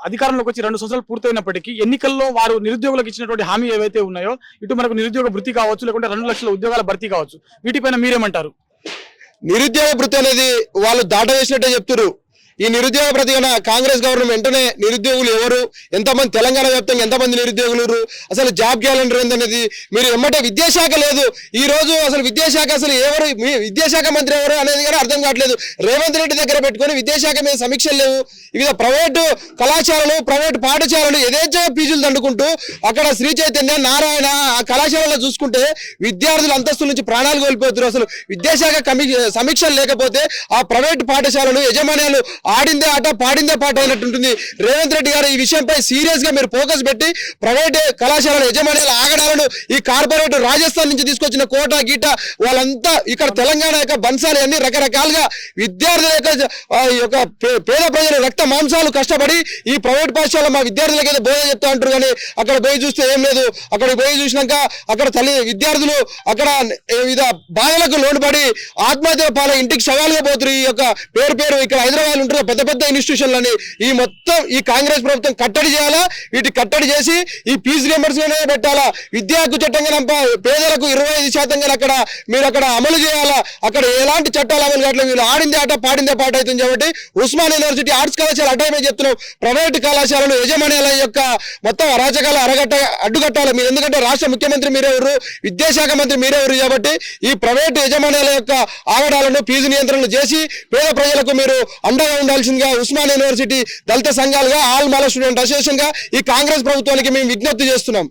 అధికారంలోకి వచ్చి 2 సంవత్సరాలు పూర్తయినప్పటికీ ఎన్నికల్లో వారు నిరుద్యోగులకు ఇచ్చినటువంటి హామీ ఏవైతే ఉన్నాయో ఇటు మనకు నిరుద్యోగ భృతి కావచ్చు, లేకుంటే 2 లక్షల ఉద్యోగాల భర్తీ కావచ్చు, వీటిపైన మీరేమంటారు? నిరుద్యోగ భృతి అనేది వాళ్ళు దాటవేసినట్టే చెప్తున్నారు. ఈ నిరుద్యోగ భృతి కాంగ్రెస్ గవర్నమెంట్ వెంటనే నిరుద్యోగులు ఎవరు, ఎంతమంది, తెలంగాణ వ్యాప్తంగా ఎంతమంది నిరుద్యోగులు, అసలు జాబ్ క్యాలెండర్ ఏందనేది మీరు ఎమ్మటే విద్యాశాఖ లేదు. ఈ రోజు అసలు విద్యాశాఖ అసలు ఎవరు, విద్యాశాఖ మంత్రి ఎవరు అనేది కానీ అర్థం కావట్లేదు. రేవంత్ రెడ్డి దగ్గర పెట్టుకొని విద్యాశాఖ మీద సమీక్షలు లేవు. వివిధ ప్రైవేటు కళాశాలలు, ప్రైవేటు పాఠశాలలు యథేచ్ఛగా ఫీజులు దండుకుంటూ అక్కడ శ్రీ చైతన్య, నారాయణ ఆ కళాశాలలో చూసుకుంటే విద్యార్థుల అంతస్తుల నుంచి ప్రాణాలు కోల్పోతున్నారు. అసలు విద్యాశాఖ సమీక్షలు లేకపోతే ఆ ప్రైవేటు పాఠశాలలు యజమాన్యాలు ఆడిందే ఆట పాడిందే పాట అయినట్టుంటుంది. రేవంత్ రెడ్డి గారు ఈ విషయంపై సీరియస్ గా మీరు ఫోకస్ పెట్టి ప్రైవేట్ కళాశాలల యజమానుల ఆగడాలను, ఈ కార్పొరేట్ రాజస్థాన్ నుంచి తీసుకొచ్చిన కోట గీట వాళ్ళంతా ఇక్కడ తెలంగాణ యొక్క బన్సాలు అన్ని రకరకాలుగా విద్యార్థుల యొక్క పేద ప్రజలు రక్త మాంసాలు కష్టపడి ఈ ప్రైవేట్ పాఠశాల మా విద్యార్థులకి అయితే బోధ చెప్తా అంటారు. కానీ అక్కడ పోయి చూస్తే ఏం లేదు. అక్కడికి పోయి చూసినాక అక్కడ విద్యార్థులు అక్కడ వివిధ బాధలకు లోనుపడి ఆత్మహత్య పాలై ఇంటికి సవాలుగా పోతున్నారు. ఈ యొక్క పేరు ఇక్కడ హైదరాబాద్ ఉంటున్న పెద్ద పెద్ద ఇన్స్టిట్యూషన్లని ఈ మొత్తం ఈ కాంగ్రెస్ ప్రభుత్వం కట్టడి చేయాలా. వీటి కట్టడి చేసి ఈ ఫీజు రియంబర్స్మెంట్ పెట్టాలా. విద్యా హక్కు చట్టంగా పేదలకు 25% అక్కడ మీరు అక్కడ అమలు చేయాలా. అక్కడ ఎలాంటి చట్టాలు అమలు కావట్లేదు. వీళ్ళు ఆడిందే ఆట పాడిందే పాట అవుతుంది కాబట్టి ఉస్మాన్ యూనివర్సిటీ ఆర్ట్స్ కళాశాల అడ్డమే చెప్తున్నాం. ప్రైవేటు కళాశాలలు యజమానుల యొక్క మొత్తం అరాచకాలు అడ్డుకట్టాలి మీరు. ఎందుకంటే రాష్ట్ర ముఖ్యమంత్రి మీరెవరు, విద్యాశాఖ మంత్రి మీరెవరు కాబట్టి ఈ ప్రైవేటు యజమానుల యొక్క ఆగడాలను, ఫీజు నియంత్రణలు చేసి పేద ప్రజలకు మీరు అండగా ఉండాల్సిందిగా ఉస్మాన్ యూనివర్సిటీ దళిత సంఘాలుగా, ఆల్ మాల స్టూడెంట్ అసోసియేషన్ గా ఈ కాంగ్రెస్ ప్రభుత్వానికి మేము విజ్ఞప్తి చేస్తున్నాం.